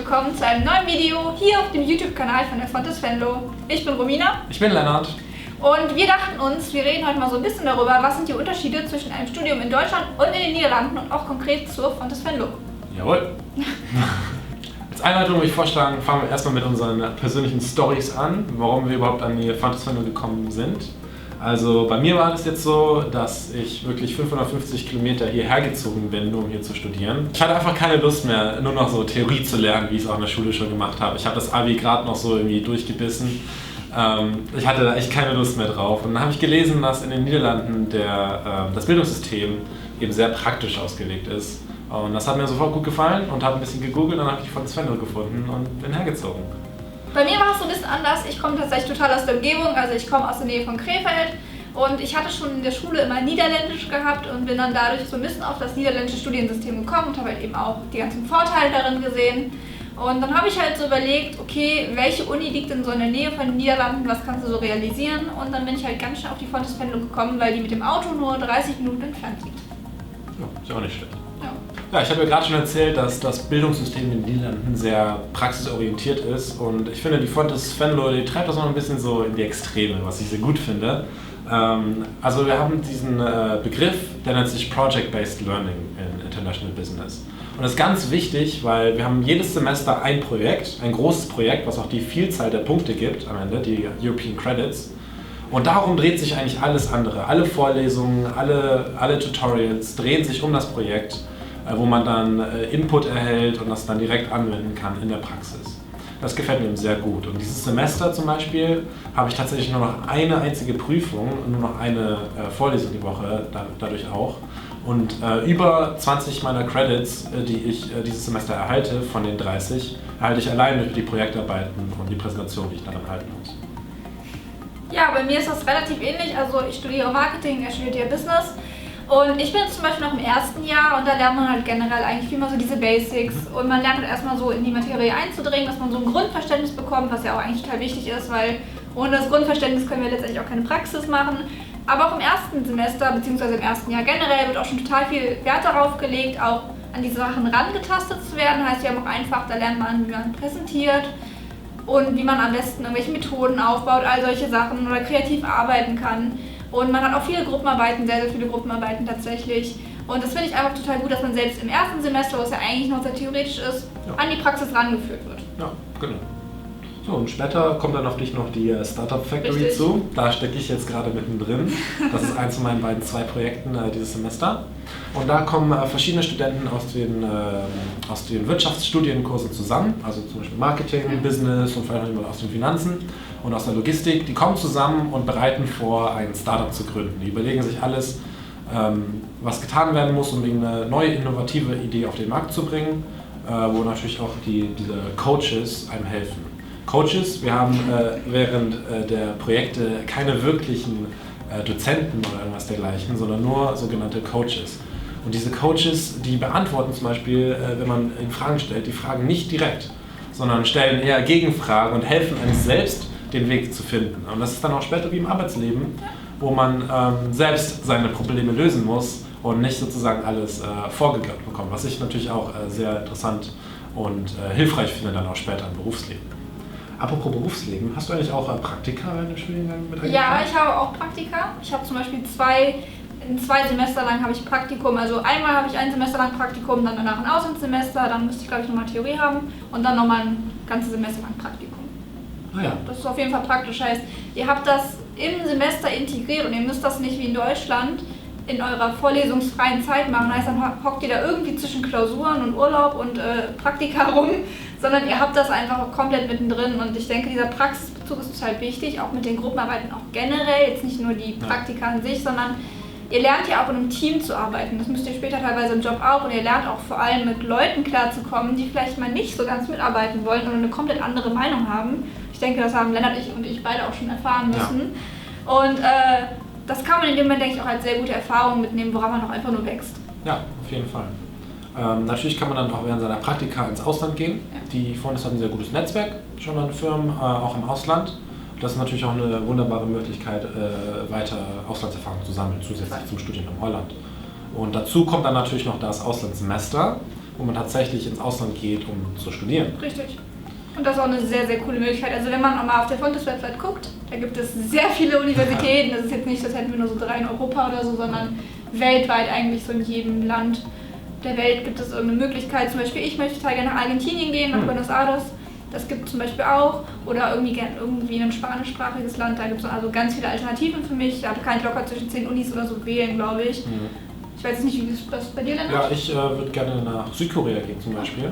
willkommen zu einem neuen Video hier auf dem YouTube-Kanal von der Fontys Venlo. Ich bin Romina. Ich bin Lennart. Und wir dachten uns, wir reden heute mal so ein bisschen darüber, was sind die Unterschiede zwischen einem Studium in Deutschland und in den Niederlanden und auch konkret zur Fontys Venlo. Jawohl. Als Einleitung würde ich vorschlagen, fangen wir erstmal mit unseren persönlichen Stories an, warum wir überhaupt an die Fontys Venlo gekommen sind. Also bei mir war es jetzt so, dass ich wirklich 550 Kilometer hierher gezogen bin, nur um hier zu studieren. Ich hatte einfach keine Lust mehr, nur noch so Theorie zu lernen, wie ich es auch in der Schule schon gemacht habe. Ich habe das Abi gerade noch so irgendwie durchgebissen. Ich hatte da echt keine Lust mehr drauf. Und dann habe ich gelesen, dass in den Niederlanden das Bildungssystem eben sehr praktisch ausgelegt ist. Und das hat mir sofort gut gefallen und habe ein bisschen gegoogelt, dann habe ich Fontys Venlo gefunden und bin hergezogen. Bei mir war es so ein bisschen anders. Ich komme tatsächlich total aus der Umgebung, also ich komme aus der Nähe von Krefeld und ich hatte schon in der Schule immer Niederländisch gehabt und bin dann dadurch so ein bisschen auf das niederländische Studiensystem gekommen und habe halt eben auch die ganzen Vorteile darin gesehen. Und dann habe ich halt so überlegt, okay, welche Uni liegt denn so in der Nähe von den Niederlanden, was kannst du so realisieren? Und dann bin ich halt ganz schnell auf die Fontys Venlo gekommen, weil die mit dem Auto nur 30 Minuten entfernt liegt. Ja, ist ja auch nicht schlecht. Ja. Ja, ich habe ja gerade schon erzählt, dass das Bildungssystem in den Niederlanden sehr praxisorientiert ist und ich finde, die Fontys Venlo, die treibt das noch ein bisschen so in die Extreme, was ich sehr gut finde. Also wir haben diesen Begriff, der nennt sich Project-Based Learning in International Business. Und das ist ganz wichtig, weil wir haben jedes Semester ein Projekt, ein großes Projekt, was auch die Vielzahl der Punkte gibt am Ende, die European Credits. Und darum dreht sich eigentlich alles andere. Alle Vorlesungen, alle Tutorials drehen sich um das Projekt, wo man dann Input erhält und das dann direkt anwenden kann in der Praxis. Das gefällt mir sehr gut. Und dieses Semester zum Beispiel habe ich tatsächlich nur noch eine einzige Prüfung und nur noch eine Vorlesung die Woche, dadurch auch. Und über 20 meiner Credits, die ich dieses Semester erhalte, von den 30, erhalte ich allein durch die Projektarbeiten und die Präsentation, die ich daran halten muss. Ja, bei mir ist das relativ ähnlich. Also ich studiere Marketing, er studiert ja Business. Und ich bin jetzt zum Beispiel noch im ersten Jahr und da lernt man halt generell eigentlich viel mehr so diese Basics. Und man lernt halt erstmal so in die Materie einzudringen, dass man so ein Grundverständnis bekommt, was ja auch eigentlich total wichtig ist, weil ohne das Grundverständnis können wir letztendlich auch keine Praxis machen. Aber auch im ersten Semester bzw. im ersten Jahr generell wird auch schon total viel Wert darauf gelegt, auch an diese Sachen rangetastet zu werden. Heißt ja auch einfach, da lernt man, wie man präsentiert und wie man am besten irgendwelche Methoden aufbaut, all solche Sachen oder kreativ arbeiten kann. Und man hat auch viele Gruppenarbeiten, sehr, sehr viele Gruppenarbeiten tatsächlich. Und das finde ich einfach total gut, dass man selbst im ersten Semester, was ja eigentlich noch sehr theoretisch ist, an die Praxis rangeführt wird. Ja, genau. So, und später kommt dann auf dich noch die Startup Factory Richtig. zu. Da stecke ich jetzt gerade mittendrin. Das ist eins von meinen beiden zwei Projekten dieses Semester. Und da kommen verschiedene Studenten aus den Wirtschaftsstudienkursen zusammen, also zum Beispiel Marketing, Business und vielleicht auch aus den Finanzen und aus der Logistik. Die kommen zusammen und bereiten vor, ein Startup zu gründen. Die überlegen sich alles, was getan werden muss, um eine neue, innovative Idee auf den Markt zu bringen, wo natürlich auch diese Coaches einem helfen. Coaches, wir haben während der Projekte keine wirklichen Dozenten oder irgendwas dergleichen, sondern nur sogenannte Coaches. Und diese Coaches, die beantworten zum Beispiel, wenn man ihnen Fragen stellt, die Fragen nicht direkt, sondern stellen eher Gegenfragen und helfen einem selbst, den Weg zu finden. Und das ist dann auch später wie im Arbeitsleben, wo man selbst seine Probleme lösen muss und nicht sozusagen alles vorgegeben bekommt, was ich natürlich auch sehr interessant und hilfreich finde dann auch später im Berufsleben. Apropos Berufsleben, hast du eigentlich auch Praktika in dem Studiengang mit eingebracht? Ja, ich habe auch Praktika. Ich habe zum Beispiel zwei Semester lang habe ich Praktikum. Also einmal habe ich ein Semester lang Praktikum, dann danach ein Auslandssemester, dann müsste ich glaube ich nochmal Theorie haben und dann nochmal ein ganzes Semester lang Praktikum. Ah, ja. Das ist auf jeden Fall praktisch. Heißt, ihr habt das im Semester integriert und ihr müsst das nicht wie in Deutschland in eurer vorlesungsfreien Zeit machen. Heißt, dann hockt ihr da irgendwie zwischen Klausuren und Urlaub und Praktika rum, sondern ihr habt das einfach komplett mittendrin. Und ich denke, dieser Praxisbezug ist total wichtig, auch mit den Gruppenarbeiten auch generell, jetzt nicht nur die Praktika an sich, sondern ihr lernt ja auch in einem Team zu arbeiten. Das müsst ihr später teilweise im Job auch und ihr lernt auch vor allem mit Leuten klarzukommen, die vielleicht mal nicht so ganz mitarbeiten wollen oder eine komplett andere Meinung haben. Ich denke, das haben Lennart und ich beide auch schon erfahren müssen. Ja. Und das kann man in dem Moment, denke ich, auch als sehr gute Erfahrung mitnehmen, woran man auch einfach nur wächst. Ja, auf jeden Fall. Natürlich kann man dann auch während seiner Praktika ins Ausland gehen. Ja. Die Fontys hat ein sehr gutes Netzwerk schon an Firmen, auch im Ausland. Das ist natürlich auch eine wunderbare Möglichkeit, weiter Auslandserfahrung zu sammeln, zusätzlich zum Studium in Holland. Und dazu kommt dann natürlich noch das Auslandssemester, wo man tatsächlich ins Ausland geht, um zu studieren. Richtig. Und das ist auch eine sehr, sehr coole Möglichkeit. Also wenn man auch mal auf der Fontes-Website guckt, da gibt es sehr viele Universitäten. Das ist jetzt nicht, das hätten wir nur so 3 in Europa oder so, sondern weltweit eigentlich so in jedem Land der Welt gibt es irgendeine Möglichkeit. Zum Beispiel, ich möchte total gerne nach Argentinien gehen, nach Buenos Aires. Das gibt es zum Beispiel auch. Oder irgendwie ein spanischsprachiges Land. Da gibt es also ganz viele Alternativen für mich. Da kann ich locker zwischen 10 Unis oder so wählen, glaube ich. Ich weiß nicht, wie das bei dir denn ist. Ja, ich würde gerne nach Südkorea gehen zum Beispiel.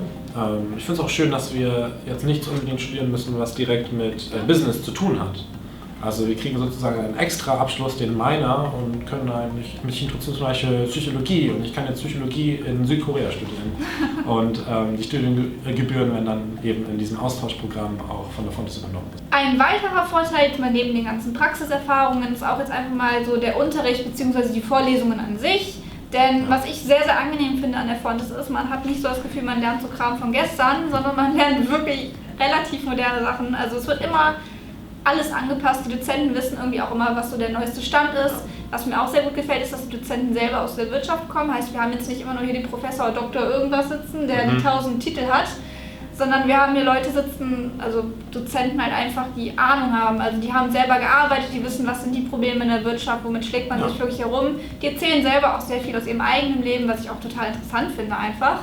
Ich finde es auch schön, dass wir jetzt nichts unbedingt studieren müssen, was direkt mit Business zu tun hat. Also wir kriegen sozusagen einen extra Abschluss, den Minor, und können eigentlich, mich interessiert zum Beispiel Psychologie, und ich kann jetzt Psychologie in Südkorea studieren. Und die Studiengebühren werden dann eben in diesem Austauschprogramm auch von der Fontes übernommen. Ein weiterer Vorteil neben den ganzen Praxiserfahrungen ist auch jetzt einfach mal so der Unterricht bzw. die Vorlesungen an sich. Denn was ich sehr, sehr angenehm finde an der Fontes ist, man hat nicht so das Gefühl, man lernt so Kram von gestern, sondern man lernt wirklich relativ moderne Sachen. Also es wird immer alles angepasst. Die Dozenten wissen irgendwie auch immer, was so der neueste Stand ist. Was mir auch sehr gut gefällt, ist, dass die Dozenten selber aus der Wirtschaft kommen. Heißt, wir haben jetzt nicht immer nur hier den Professor, Doktor irgendwas sitzen, der die 1000 Titel hat, sondern wir haben hier Leute sitzen, also Dozenten halt einfach, die Ahnung haben. Also die haben selber gearbeitet, die wissen, was sind die Probleme in der Wirtschaft, womit schlägt man sich wirklich herum. Die erzählen selber auch sehr viel aus ihrem eigenen Leben, was ich auch total interessant finde einfach.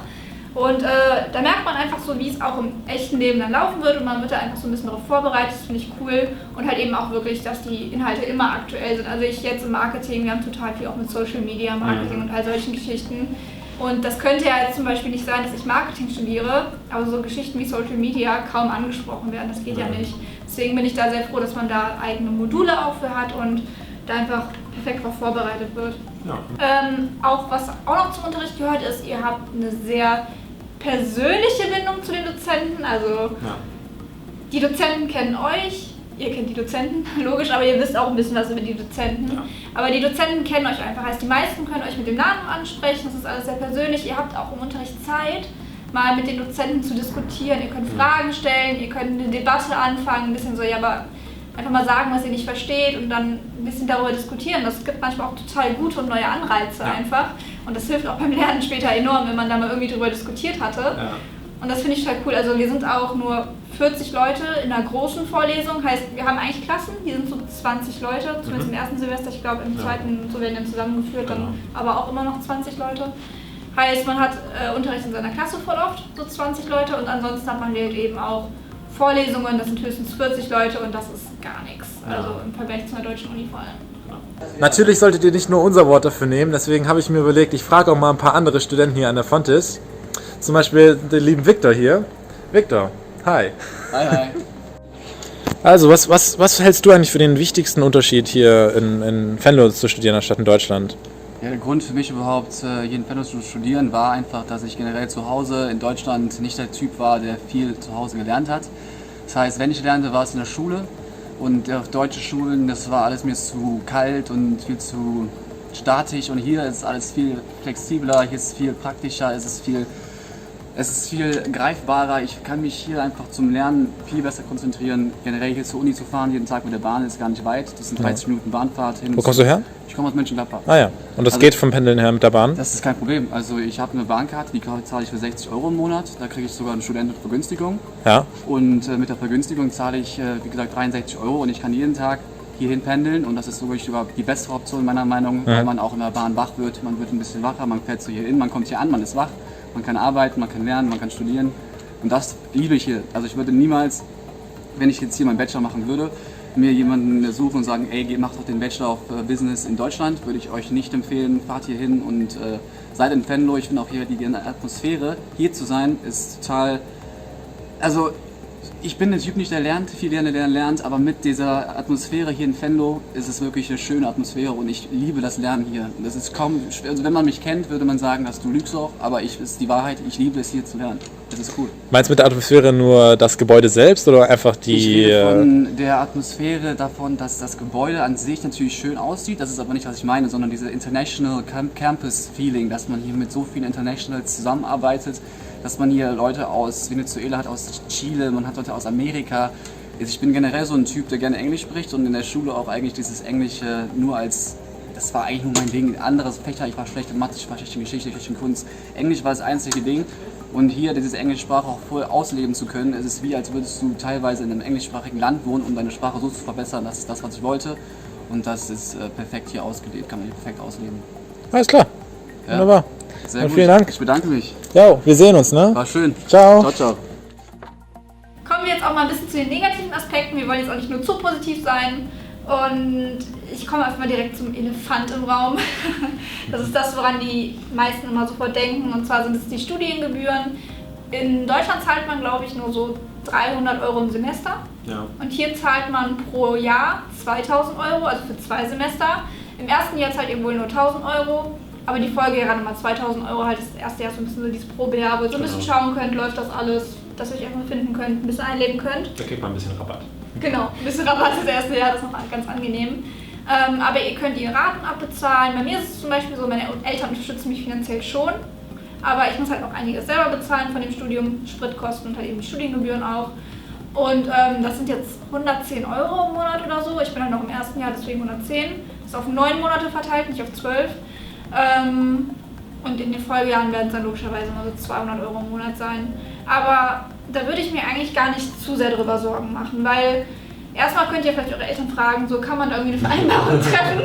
Und da merkt man einfach so, wie es auch im echten Leben dann laufen wird, und man wird da einfach so ein bisschen darauf vorbereitet, das finde ich cool. Und halt eben auch wirklich, dass die Inhalte immer aktuell sind. Also ich jetzt im Marketing, wir haben total viel auch mit Social Media Marketing und all solchen Geschichten. Und das könnte ja jetzt zum Beispiel nicht sein, dass ich Marketing studiere, aber so Geschichten wie Social Media kaum angesprochen werden, das geht ja nicht. Deswegen bin ich da sehr froh, dass man da eigene Module auch für hat und da einfach perfekt darauf vorbereitet wird. Ja. Auch was auch noch zum Unterricht gehört ist, ihr habt eine sehr persönliche Bindung zu den Dozenten, also die Dozenten kennen euch, ihr kennt die Dozenten, logisch, aber ihr wisst auch ein bisschen was über die Dozenten. Ja. Aber die Dozenten kennen euch einfach, heißt, die meisten können euch mit dem Namen ansprechen, das ist alles sehr persönlich. Ihr habt auch im Unterricht Zeit, mal mit den Dozenten zu diskutieren, ihr könnt Fragen stellen, ihr könnt eine Debatte anfangen, ein bisschen so, ja, aber einfach mal sagen, was ihr nicht versteht, und dann ein bisschen darüber diskutieren. Das gibt manchmal auch total gute und neue Anreize einfach. Und das hilft auch beim Lernen später enorm, wenn man da mal irgendwie darüber diskutiert hatte. Ja. Und das finde ich total cool. Also wir sind auch nur 40 Leute in einer großen Vorlesung. Heißt, wir haben eigentlich Klassen, die sind so 20 Leute, zumindest im ersten Semester. Ich glaube, im zweiten, so werden dann zusammengeführt, dann aber auch immer noch 20 Leute. Heißt, man hat Unterricht in seiner Klasse voll oft, so 20 Leute, und ansonsten hat man halt eben auch Vorlesungen, das sind höchstens 40 Leute, und das ist gar nichts. Also im Vergleich zu einer deutschen Uni vor allem. Natürlich solltet ihr nicht nur unser Wort dafür nehmen, deswegen habe ich mir überlegt, ich frage auch mal ein paar andere Studenten hier an der Fontes. Zum Beispiel den lieben Victor hier. Victor, hi. Hi, hi. Also, was hältst du eigentlich für den wichtigsten Unterschied hier in Venlo zu studieren, anstatt in Deutschland? Ja, der Grund für mich überhaupt, hier in Venlo zu studieren, war einfach, dass ich generell zu Hause in Deutschland nicht der Typ war, der viel zu Hause gelernt hat. Das heißt, wenn ich lernte, war es in der Schule. Und auf deutsche Schulen, das war alles mir zu kalt und viel zu statisch. Und hier ist alles viel flexibler, hier ist es viel praktischer, es ist viel greifbarer. Ich kann mich hier einfach zum Lernen viel besser konzentrieren. Generell hier zur Uni zu fahren, jeden Tag mit der Bahn, ist gar nicht weit. Das sind 30 Minuten Bahnfahrt hin. Wo kommst du her? Ich komme aus Mönchengladbach. Ah ja, und das geht vom Pendeln her mit der Bahn? Das ist kein Problem. Also ich habe eine Bahnkarte, die zahle ich für 60 € im Monat. Da kriege ich sogar eine Studentenvergünstigung. Ja. Und mit der Vergünstigung zahle ich, wie gesagt, 63 € und ich kann jeden Tag hierhin pendeln. Und das ist wirklich überhaupt die bessere Option meiner Meinung, weil man auch in der Bahn wach wird. Man wird ein bisschen wacher, man fährt so hier hin, man kommt hier an, man ist wach. Man kann arbeiten, man kann lernen, man kann studieren. Und das liebe ich hier. Also ich würde niemals, wenn ich jetzt hier meinen Bachelor machen würde, mir jemanden suchen und sagen, ey, macht doch den Bachelor of Business in Deutschland, würde ich euch nicht empfehlen. Fahrt hier hin und seid in Venlo. Ich finde auch hier die Atmosphäre, hier zu sein, ist total, also ich bin der Typ nicht, der lernt, viel lernt, aber mit dieser Atmosphäre hier in Venlo ist es wirklich eine schöne Atmosphäre und ich liebe das Lernen hier. Das ist kaum, also wenn man mich kennt, würde man sagen, dass du lügst auch, aber ist die Wahrheit, ich liebe es hier zu lernen. Das ist cool. Meinst du mit der Atmosphäre nur das Gebäude selbst oder einfach die... Ich rede von der Atmosphäre davon, dass das Gebäude an sich natürlich schön aussieht, das ist aber nicht, was ich meine, sondern diese International Campus Feeling, dass man hier mit so vielen Internationals zusammenarbeitet, dass man hier Leute aus Venezuela hat, aus Chile, man hat Leute aus Amerika. Ich bin generell so ein Typ, der gerne Englisch spricht und in der Schule auch eigentlich dieses Englische nur als das war eigentlich nur mein Ding. Andere Fächer, ich war schlecht in Mathe, ich war schlecht in Geschichte, schlecht in Kunst. Englisch war das einzige Ding. Und hier diese englische Sprache auch voll ausleben zu können, es ist wie, als würdest du teilweise in einem englischsprachigen Land wohnen, um deine Sprache so zu verbessern. Das ist das, was ich wollte. Und das ist perfekt hier ausgelebt, kann man hier perfekt ausleben. Alles klar. Ja. Wunderbar. Sehr Und gut. vielen Dank. Ich bedanke mich. Ja, wir sehen uns, ne? War schön. Ciao. Ciao, ciao. Kommen wir jetzt auch mal ein bisschen zu den negativen Aspekten. Wir wollen jetzt auch nicht nur zu positiv sein. Und ich komme einfach mal direkt zum Elefant im Raum. Das ist das, woran die meisten immer sofort denken. Und zwar sind es die Studiengebühren. In Deutschland zahlt man, glaube ich, nur so 300 Euro im Semester. Ja. Und hier zahlt man pro Jahr 2000 Euro, also für 2 Semester. Im ersten Jahr zahlt ihr wohl nur 1000 Euro. Aber die Folgejahre nochmal 2000 Euro, halt das erste Jahr so ein bisschen so dieses Probejahr, wo ihr so ein bisschen schauen könnt, läuft das alles, dass ihr euch einfach finden könnt, ein bisschen einleben könnt. Da kriegt man ein bisschen Rabatt. Genau, ein bisschen Rabatt das erste Jahr, das ist noch ganz angenehm. Aber ihr könnt die Raten abbezahlen. Bei mir ist es zum Beispiel so, meine Eltern unterstützen mich finanziell schon. Aber ich muss halt noch einiges selber bezahlen von dem Studium, Spritkosten und halt eben die Studiengebühren auch. Und das sind jetzt 110 Euro im Monat oder so. Ich bin halt noch im ersten Jahr, deswegen 110. Das ist auf 9 Monate verteilt, nicht auf 12. Und in den Folgejahren werden es dann logischerweise immer so 200 Euro im Monat sein. Aber da würde ich mir eigentlich gar nicht zu sehr drüber Sorgen machen, weil erstmal könnt ihr vielleicht eure Eltern fragen, so kann man da irgendwie eine Vereinbarung treffen.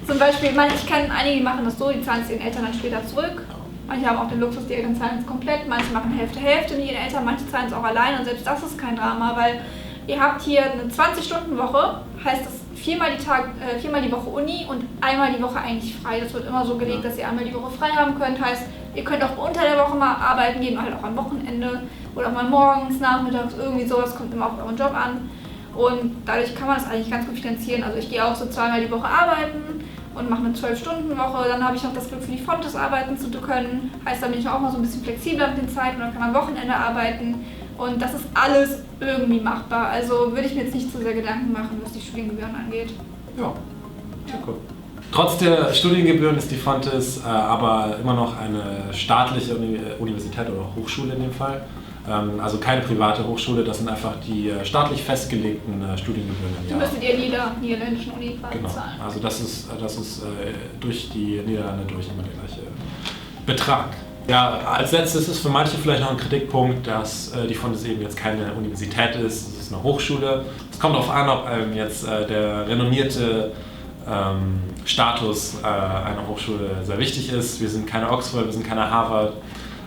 Zum Beispiel, ich kenne einige, die machen das so, die zahlen es ihren Eltern dann später zurück. Manche haben auch den Luxus, die Eltern zahlen es komplett, manche machen Hälfte mit ihren Eltern, manche zahlen es auch allein und selbst das ist kein Drama, weil ihr habt hier eine 20-Stunden-Woche, heißt das viermal die Woche Uni und einmal die Woche eigentlich frei. Das wird immer so gelegt, dass ihr einmal die Woche frei haben könnt. Heißt, ihr könnt auch unter der Woche mal arbeiten gehen, halt auch am Wochenende oder auch mal morgens, nachmittags, irgendwie sowas, kommt immer auf euren Job an. Und dadurch kann man das eigentlich ganz gut finanzieren. Also ich gehe auch so 2-mal die Woche arbeiten und mache eine 12-Stunden-Woche. Dann habe ich noch das Glück, für die Fontes arbeiten zu können. Heißt, dann bin ich auch mal so ein bisschen flexibler mit den Zeiten und dann kann man am Wochenende arbeiten. Und das ist alles irgendwie machbar. Also würde ich mir jetzt nicht zu sehr Gedanken machen, was die Studiengebühren angeht. Ja, sehr cool. Trotz der Studiengebühren ist die Fontes aber immer noch eine staatliche Universität oder Hochschule in dem Fall. Also keine private Hochschule, das sind einfach die staatlich festgelegten Studiengebühren im Die Jahr. müsstet ihr niederländischen Uni quasi Genau, zahlen. also das ist durch die Niederlande durch immer der gleiche Betrag. Ja, als letztes ist für manche vielleicht noch ein Kritikpunkt, dass die Fontes eben jetzt keine Universität ist, es ist eine Hochschule. Es kommt darauf an, ob einem jetzt der renommierte Status einer Hochschule sehr wichtig ist. Wir sind keine Oxford, wir sind keine Harvard.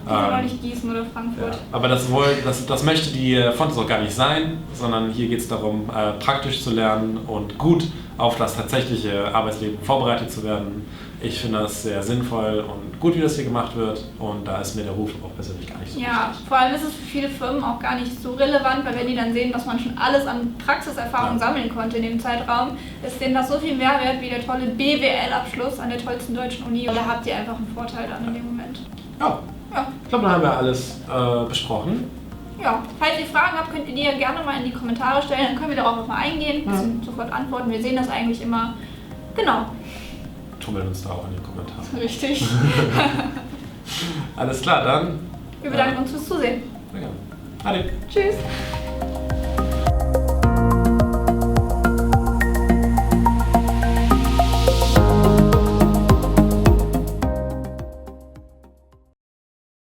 Die sind auch nicht Gießen oder Frankfurt. Ja, aber das möchte die Fontes auch gar nicht sein, sondern hier geht es darum, praktisch zu lernen und gut auf das tatsächliche Arbeitsleben vorbereitet zu werden. Ich finde das sehr sinnvoll und gut, wie das hier gemacht wird, und da ist mir der Ruf auch persönlich gar nicht so Ja, wichtig. vor allem ist es für viele Firmen auch gar nicht so relevant, weil wenn die dann sehen, was man schon alles an Praxiserfahrung sammeln konnte in dem Zeitraum, ist denen das so viel mehr wert wie der tolle BWL-Abschluss an der tollsten deutschen Uni. Und da habt ihr einfach einen Vorteil dann in dem Moment. Ja, ich glaube, da haben wir alles besprochen. Ja, falls ihr Fragen habt, könnt ihr die gerne mal in die Kommentare stellen, dann können wir darauf auch mal eingehen, ein bisschen sofort antworten. Wir sehen das eigentlich immer. Genau. Tummeln uns da auch in den Kommentaren. Richtig. Alles klar, dann. Wir bedanken uns fürs Zusehen. Sehr gerne. Ade. Tschüss.